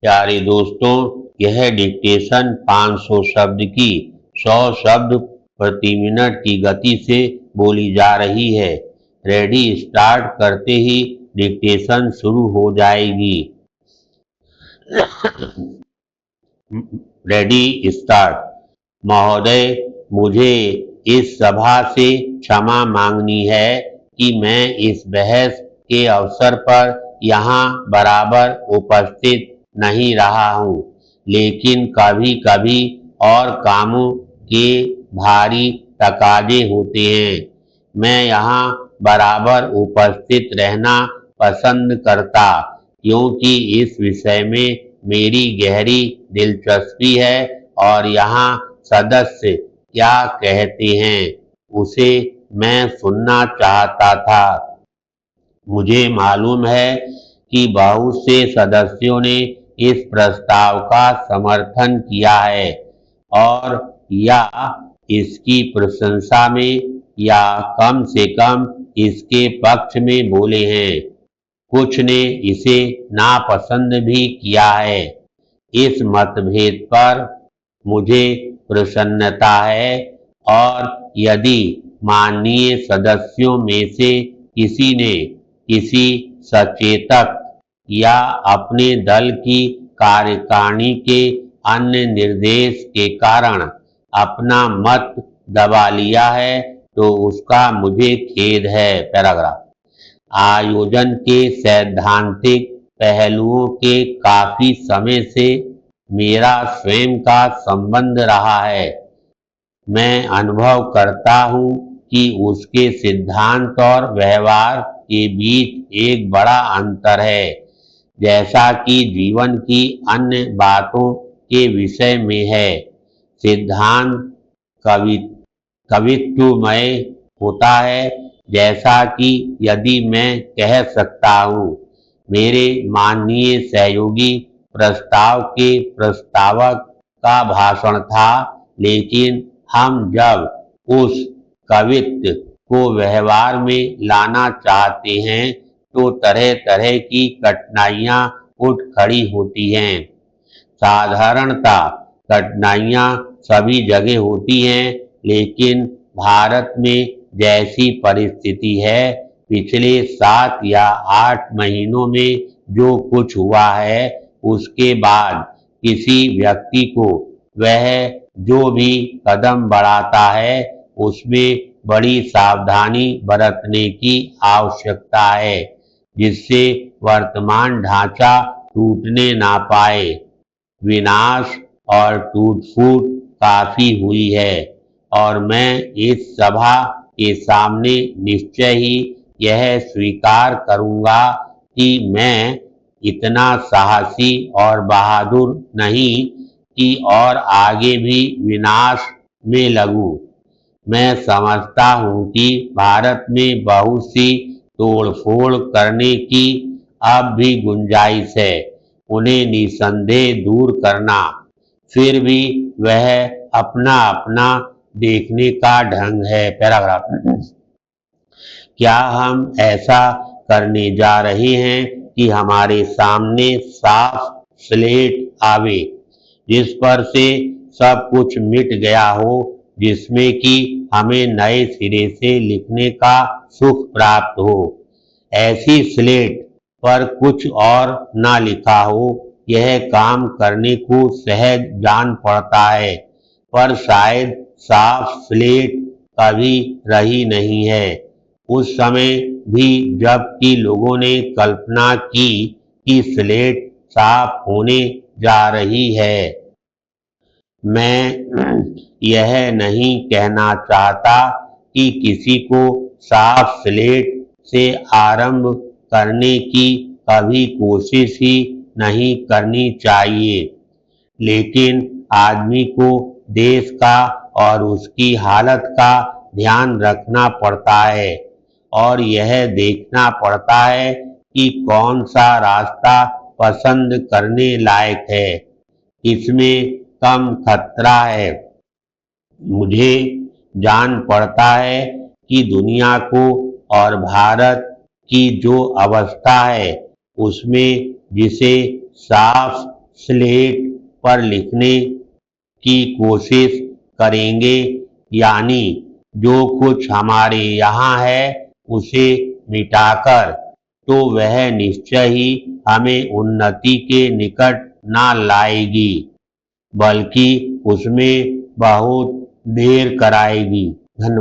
प्यारे दोस्तों, यह डिक्टेशन 500 शब्द की 100 शब्द प्रति मिनट की गति से बोली जा रही है। रेडी स्टार्ट करते ही डिक्टेशन शुरू हो जाएगी। Ready start. महोदय, मुझे इस सभा से क्षमा मांगनी है कि मैं इस बहस के अवसर पर यहाँ बराबर उपस्थित नहीं रहा हूँ, लेकिन कभी कभी और कामों के भारी तकाजे होते हैं। मैं यहाँ बराबर उपस्थित रहना पसंद करता, क्योंकि इस विषय में मेरी गहरी दिलचस्पी है और यहाँ सदस्य क्या कहते हैं उसे मैं सुनना चाहता था। मुझे मालूम है कि बहुत से सदस्यों ने इस प्रस्ताव का समर्थन किया है और या इसकी प्रशंसा में या कम से कम इसके पक्ष में बोले हैं। कुछ ने इसे नापसंद भी किया है। इस मतभेद पर मुझे प्रसन्नता है और यदि माननीय सदस्यों में से किसी ने किसी सचेतक या अपने दल की कार्यकारिणी के अन्य निर्देश के कारण अपना मत दबा लिया है तो उसका मुझे खेद है। पैराग्राफ। आयोजन के सैद्धांतिक पहलुओं के काफी समय से मेरा स्वयं का संबंध रहा है। मैं अनुभव करता हूँ कि उसके सिद्धांत और व्यवहार के बीच एक बड़ा अंतर है। जैसा कि जीवन की अन्य बातों के विषय में है, सिद्धांत कवि कवित्वमय होता है। जैसा कि यदि मैं कह सकता हूँ, मेरे माननीय सहयोगी प्रस्ताव के प्रस्तावक का भाषण था, लेकिन हम जब उस कवित्व को व्यवहार में लाना चाहते हैं तो तरह तरह की कठिनाइयाँ उठ खड़ी होती हैं। साधारणतः कठिनाइयाँ सभी जगह होती हैं, लेकिन भारत में जैसी परिस्थिति है, पिछले 7 या 8 महीनों में जो कुछ हुआ है, उसके बाद किसी व्यक्ति को वह जो भी कदम बढ़ाता है उसमें बड़ी सावधानी बरतने की आवश्यकता है, जिससे वर्तमान ढांचा टूटने ना पाए। विनाश और टूट फूट काफी हुई है और मैं इस सभा के सामने निश्चय ही यह स्वीकार करूंगा कि मैं इतना साहसी और बहादुर नहीं कि और आगे भी विनाश में लगूं। मैं समझता हूँ कि भारत में बहुत सी तोड़फोड़ करने की अब भी गुंजाइश है, उन्हें निसंदेह दूर करना। फिर भी वह अपना अपना देखने का ढंग है। पैराग्राफ। क्या हम ऐसा करने जा रहे हैं कि हमारे सामने साफ स्लेट आवे, जिस पर से सब कुछ मिट गया हो, जिसमें कि हमें नए सिरे से लिखने का सुख प्राप्त हो। ऐसी स्लेट पर कुछ और ना लिखा हो, यह काम करने को सहज जान पड़ता है, पर शायद साफ स्लेट कभी रही नहीं है। उस समय भी जबकि लोगों ने कल्पना की कि स्लेट साफ होने जा रही है। मैं यह नहीं कहना चाहता कि किसी को साफ स्लेट से आरंभ करने की कभी कोशिश ही नहीं करनी चाहिए, लेकिन आदमी को देश का और उसकी हालत का ध्यान रखना पड़ता है और यह देखना पड़ता है कि कौन सा रास्ता पसंद करने लायक है, इसमें कम खतरा है। मुझे जान पड़ता है कि दुनिया को और भारत की जो अवस्था है, उसमें जिसे साफ स्लेट पर लिखने की कोशिश करेंगे, यानी जो कुछ हमारे यहाँ है उसे मिटाकर, तो वह निश्चय ही हमें उन्नति के निकट न लाएगी, बल्कि उसमें बहुत देर कराएगी।